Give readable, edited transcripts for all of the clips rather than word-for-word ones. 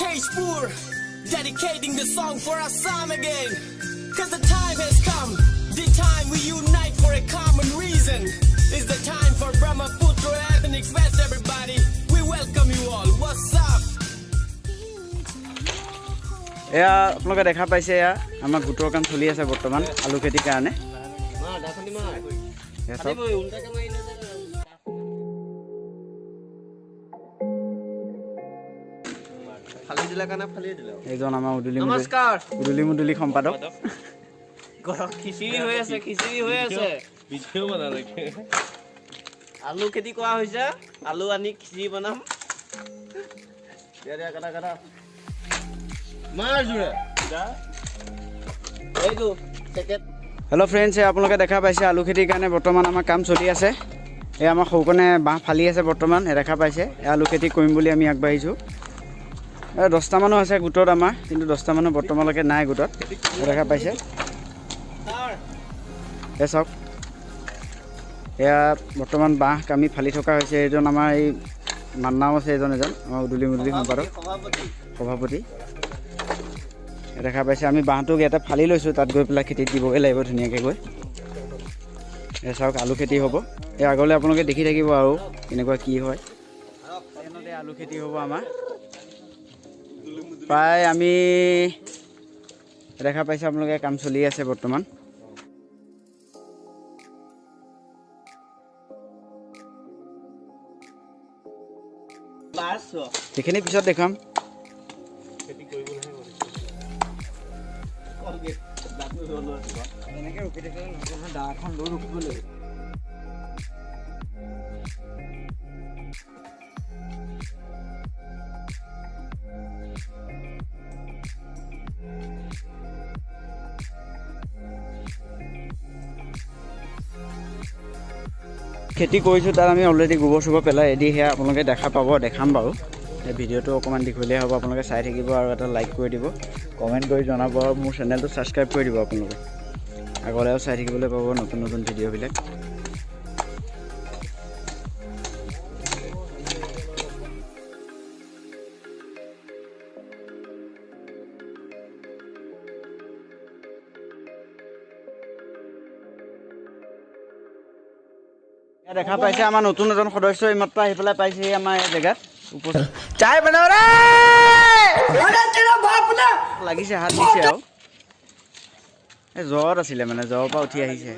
Tejpur, dedicating the song for Assam again. Cause the time has come, the time we unite for a common reason. It's the time for Brahmaputra ethnic fest, everybody. We welcome you all. What's up? এয়া আপোনালোকে দেখা পাইছে এয়া আমাৰ গোটৰ কাম চলি আছে বৰ্তমান আলু খেতিৰ কাৰণে এইজন আমাৰ উদুলি মুদুলি সম্পাদক খিচিৰি হৈ আছে ভিডিও বনালে আলু খেতি কৰা হৈছে আলু আনি খিচিৰি বনাম দিয়া কাটা মাৰ জুৰে এইটো পেকেট হেল্ল' ফ্ৰেণ্ডছ আপোনালোকে দেখা পাইছে আলু খেতিৰ কাৰণে বৰ্তমান আমাৰ কাম চলি আছে এই আমাৰ সৌকণে বাঁহ ফালি আছে বৰ্তমান দেখা পাইছে এই আলু খেতি কৰিম বুলি আমি আগবাঢ়িছোঁ 10টা মানুহ আছে গোটত আমাৰ কিন্তু 10টা মানুহ বৰ্তমানলৈকে নাই গোটত দেখা পাইছে এই চাওক এয়া বৰ্তমান বাঁহ কামি ফালি থকা হৈছে এইজন আমাৰ এই মান্নাও আছে এজন আমাৰ উদুলি মুদুলি সম্পাদক সভাপতি দেখা পাইছে আমি বাঁহটোক ইয়াতে ফালি লৈছোঁ তাত গৈ পেলাই খেতিত দিবগৈ লাগিব ধুনীয়াকৈ গৈ এই চাওক আলু খেতি হ'ব এই আগলৈ আপোনালোকে দেখি থাকিব আৰু কেনেকুৱা কি হয় এনেতে আলু খেতি হ'ব আমাৰ প্ৰায় আমি দেখা পাইছে আপোনালোকে কাম চলি আছে বৰ্তমান সেইখিনি পিছত দেখাম খেতি কৰিছোঁ তাত আমি অলৰেডি গোবৰ চোবৰ পেলাই এদি সেয়া আপোনালোকে দেখাম বাৰু এই ভিডিঅ'টো অকণমান দীঘলীয়া হ'ব আপোনালোকে চাই থাকিব আৰু এটা লাইক কৰি দিব কমেণ্ট কৰি জনাব আৰু মোৰ চেনেলটো ছাবস্ক্ৰাইব কৰি দিব আপোনালোকে আগলৈও চাই থাকিবলৈ পাব নতুন নতুন ভিডিঅ'বিলাক দেখা পাইছে আমাৰ নতুন এজন সদস্য এইমাত্ৰ আহি পেলাই পাইছে আমাৰ এই জেগাত চাই বনাও ৰে লাগিছে হাত দিছে আৰু এই জ্বৰ আছিলে মানে জ্বৰৰ পৰা উঠি আহিছে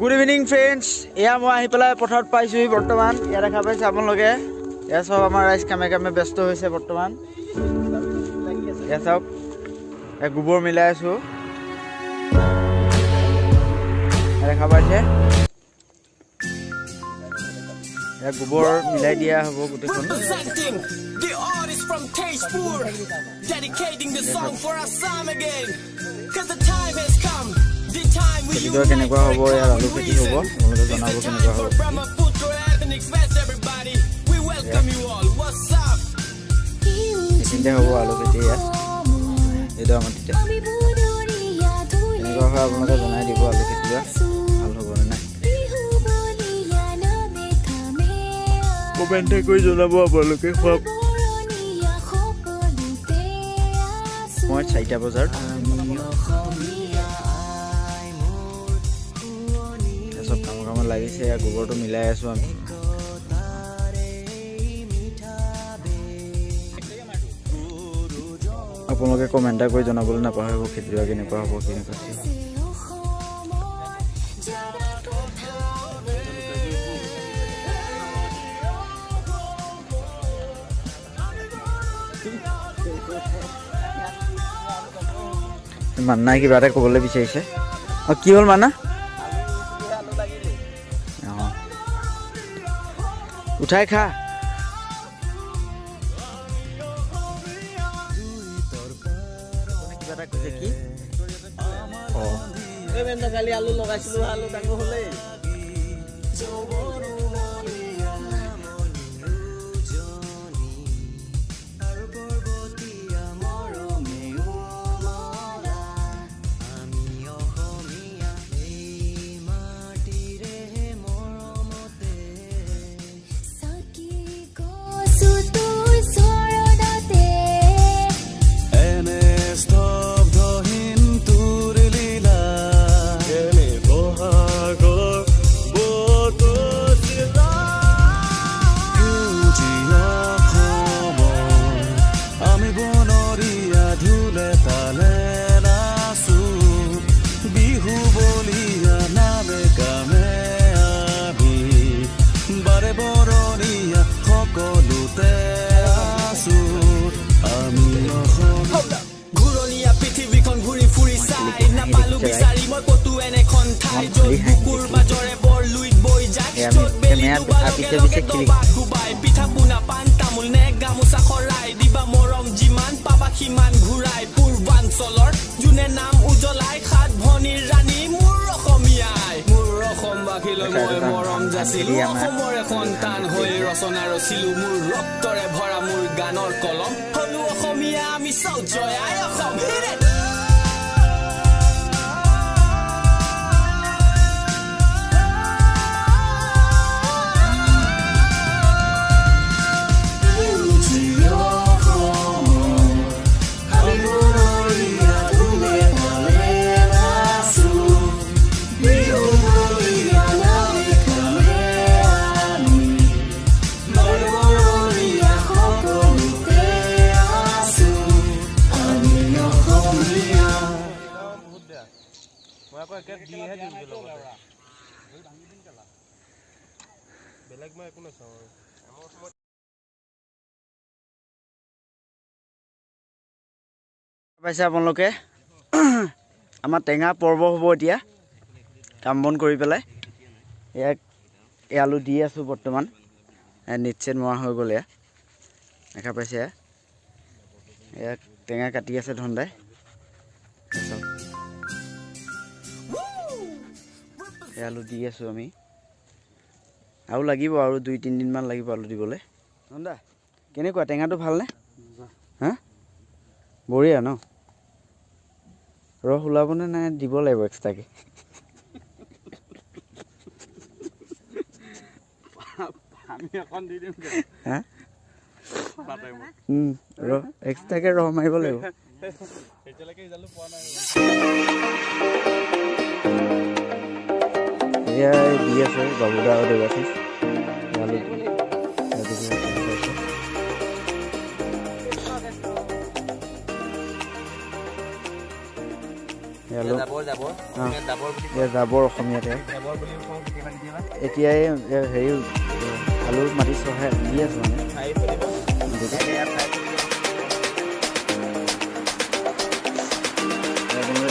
গুড ইভিনিং ফ্ৰেণ্ডছ এয়া মই আহি পেলাই পথাৰত পাইছোঁহি বৰ্তমান ইয়াত দেখা পাইছে আপোনালোকে এয়া চব আমাৰ ৰাইজ কামে ব্যস্ত হৈছে বৰ্তমান এয়া চাওক এয়া গোবৰ মিলাই আছোঁ দেখা পাইছে এয়া গোবৰ মিলাই দিয়া হ'ব গোটেইখন খেতিডৰা কেনেকুৱা হ'ব ইয়াৰ আলু খেতি হ'ব আপোনালোকে জনাব কেনেকুৱা হ'ব এইখিনিতে হ'ব আলু খেতি ইয়াত এইটো আমাৰ তেতিয়া কেনেকুৱা হয় আপোনালোকে জনাই দিব আলু খেতিডৰা ভাল হ'বনে নাই কমেণ্ট কৰি জনাব আপোনালোকে খুৱাব মই 4টা বজাত চব কামত লাগিছে গোবৰটো মিলাই আছোঁ আমি আপোনালোকে কমেণ্ট কৰি জনাবলৈ নাপাহৰিব খেতিডৰা কেনেকুৱা হ'ব কেনেকুৱা মান্নাই কিবা এটা ক'বলৈ বিচাৰিছে কি হ'ল মান্না উঠাই খা কিবা এটা কৈছে কি এই বেন কালি আলু লগাইছিলো আলু ডাঙৰ হ'লে পিঠা পোনা পান তামোল নে গামোচা খৰাই দিবা মৰম যিমান পাবা সিমান ঘূৰাই পূৰ্বাঞ্চলৰ যোনে নাম উজ্বলাই সাত ভনীৰ ৰাণী মোৰ অসমীয়াই মোৰ অসমবাসীলৈ মই মৰম যাচিলো অসমৰে সন্তান হৈ ৰচনা ৰচিলো মোৰ ৰক্তৰে ভৰা মোৰ গানৰ কলম হলো অসমীয়া আমি চাও জয় আই অসম পাইছে আপোনালোকে আমাৰ টেঙা পৰ্ব হ'ব এতিয়া কাম বন কৰি পেলাই ইয়াক এই আলু দি আছোঁ বৰ্তমান নিশ্চয় মৰা হৈ গ'ল এয়া দেখা পাইছে ইয়াক টেঙা কাটি আছে ধন্দাই এই আলু দি আছোঁ আমি আৰু লাগিব আৰু 2-3 দিনমান লাগিব আলু দিবলৈ ধন্দা কেনেকুৱা টেঙাটো ভালনে হা বঢ়িয়া ন ৰস ওলাবনে নাই দিব লাগিব এক্সট্ৰাকে এক্সট্ৰাকে ৰস মাৰিব লাগিব এয়া দি আছে বাবুদা আৰু দেৱাশী জাবৰ অসমীয়াতে এতিয়াই হেৰি আলু মাটি চহাই দি আছোঁ মানে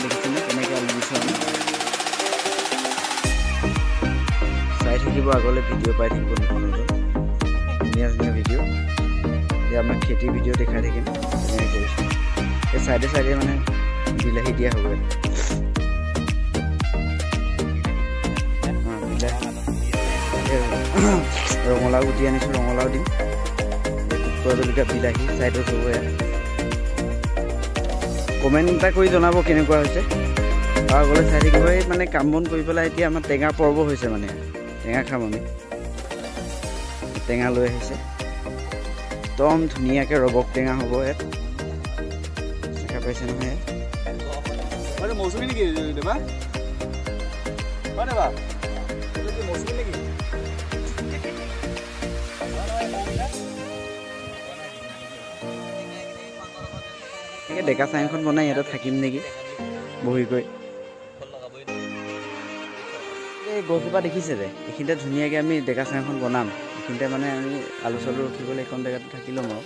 দেখিছেনে কেনেকৈ আলু দিছোঁ আমি চাই থাকিব আগলৈ ভিডিঅ' পাই থাকিব নতুন নতুন ধুনীয়া ধুনীয়া ভিডিঅ' এতিয়া আপোনাক খেতিৰ ভিডিঅ' দেখাই থাকিম তেনেকৈ কৰিছোঁ এই চাইডে চাইডে মানে বিলাহী দিয়া হ'ব ৰঙালাও গুটি আনিছোঁ ৰঙালাও দিম জলকীয়া বিলাহী চাইডত হ'ব কমেণ্ট এটা কৰি জনাব কেনেকুৱা হৈছে আৰু আগলৈ চাই থাকিব এই মানে কাম বন কৰি পেলাই এতিয়া আমাৰ টেঙা পৰ্ব হৈছে মানে টেঙা খাম আমি টেঙা লৈ আহিছে একদম ধুনীয়াকৈ ৰবক টেঙা হ'ব ইয়াত দেখা পাইছে নহয় মৌচুমী নেকি দেবা দেবা মৌচুমী নেকি ডেকা চাঙখন বনাই ইয়াতে থাকিম নেকি বহি গৈ এই গছজোপা দেখিছে যে এইখিনিতে ধুনীয়াকৈ আমি ডেকা চাঙখন বনাম এইখিনিতে মানে আমি আলু চালু ৰখিবলৈ এইখন জেগাতে থাকি ল'ম আৰু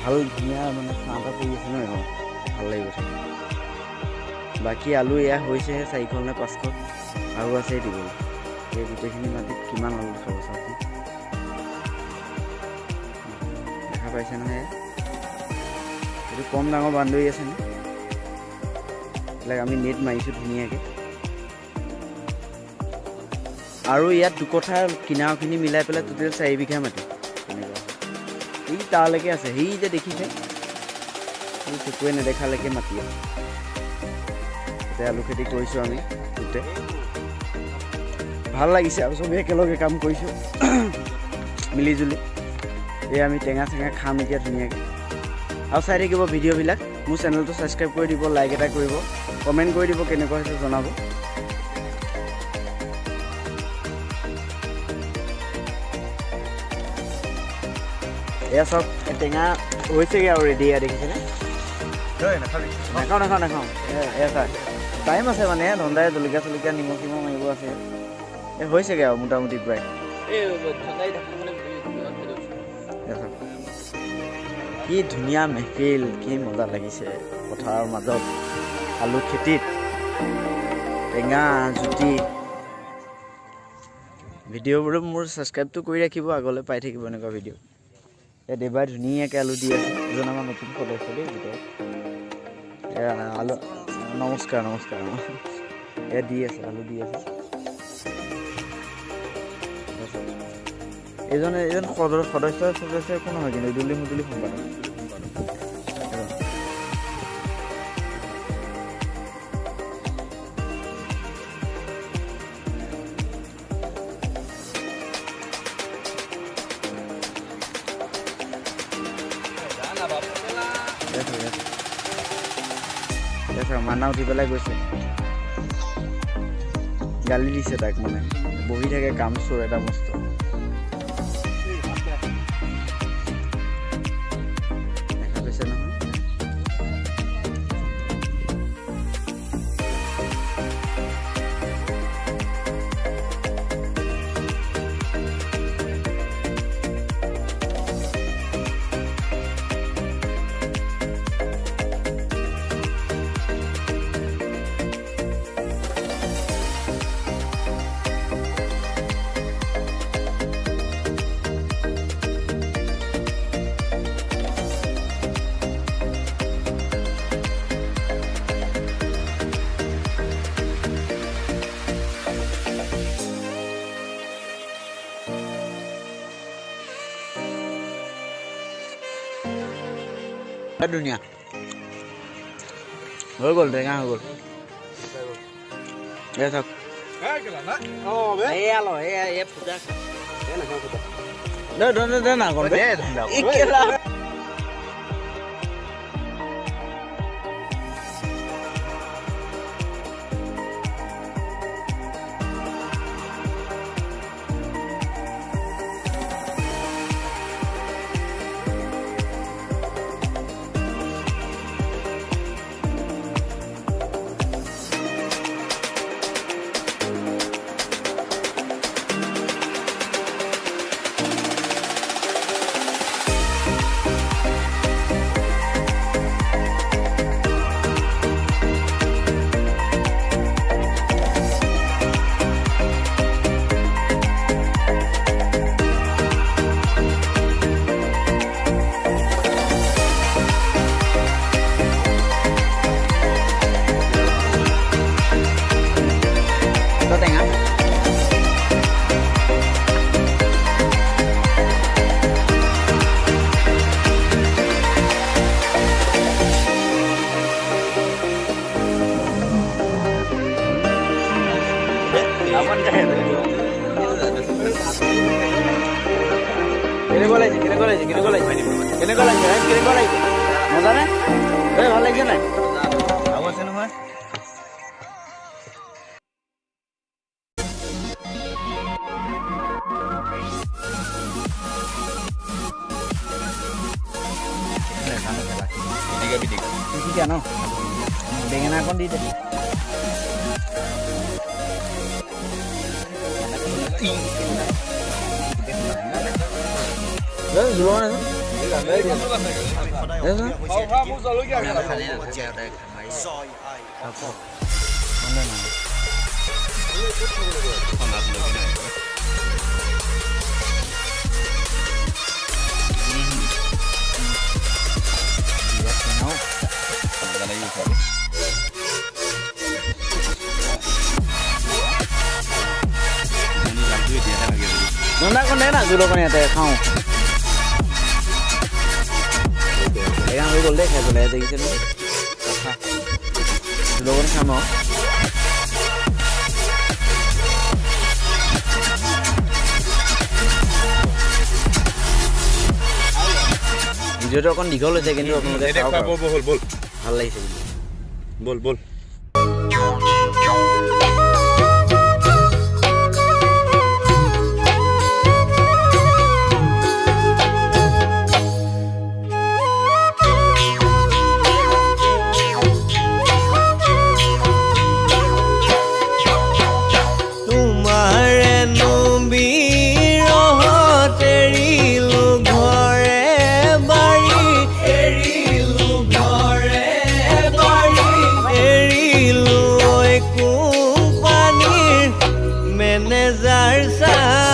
ভাল ধুনীয়া মানে ছাঁ এটা পৰি আছে নহয় ভাল লাগিব থাকি বাকী আলু এয়া হৈছেহে 4খন নে 5খন আৰু আছেই দিবলৈ এই গোটেইখিনি মাটিত কিমান আলু খাব চাওকচোন দেখা পাইছে নহয় এইটো কম ডাঙৰ বান্দৰী আছে নে এইবিলাক আমি নেট মাৰিছোঁ ধুনীয়াকৈ আৰু ইয়াত দুকঠাৰ কিনাৰখিনি মিলাই পেলাই টোটেল 4 বিঘা মাটি তেনেকুৱা এই তালৈকে আছে সেই যে দেখিছে এই চকুৱে নেদেখালৈকে মাটি আছে এতিয়া আলু খেতি কৰিছোঁ আমি গোটেই ভাল লাগিছে আৰু চবেই একেলগে কাম কৰিছোঁ মিলিজুলি এই আমি টেঙা চেঙা খাম এতিয়া ধুনীয়াকৈ আৰু চাই থাকিব ভিডিঅ'বিলাক মোৰ চেনেলটো ছাবস্ক্ৰাইব কৰি দিব লাইক এটা কৰিব কমেণ্ট কৰি দিব কেনেকুৱা হৈছে জনাব এয়া চব টেঙা হৈছেগৈ আৰু ৰেডি এয়া দেখিছেনে নাখাওঁ এয়া চাই টাইম আছে মানে ধন্দাই জলকীয়া চলকীয়া নিমখ চিমখ মাৰিব আছে এই হৈছেগৈ আৰু মোটামুটি প্ৰায় কি ধুনীয়া মেহফিল কি মজা লাগিছে পথাৰৰ মাজত আলু খেতিত টেঙা জুতি ভিডিঅ'বোৰ মোৰ ছাবস্ক্ৰাইবটো কৰি ৰাখিব আগলৈ পাই থাকিব এনেকুৱা ভিডিঅ' এই দেৱাই ধুনীয়াকৈ আলু দি আছে এজন আমাৰ নতুন সদস্য দেই ভিতৰত আলু নমস্কাৰ এয়া দি আছে আলু দি আছে এইজন সদস্য একো নহয় কিন্তু উদুলি মুদুলি সম্পাদক মানা উঠি পেলাই গৈছে গালি দিছে তাক মানে বহি থাকে কাম চোৰ এটা মস্ত দেখা পাইছে নহয় ধুনীয়া হৈ গ'ল টেঙা হৈ গ'ল চাওক মজা নে ভাল লাগিছে নাই আৰু আছে নহয় ন বেঙেনা অকণ দি দে নন্দাকণ দে না জোলকণ ইয়াতে খাওঁ এগান হৈ গ'ল দেই খাই পেলাই দেখিছে নে জোলকণ খাম আৰু ভিডিঅ'টো অকণ দীঘল হৈছে কিন্তু আপোনালোকে চাওক ভাল লাগিছে কিন্তু বল বল Menejar sa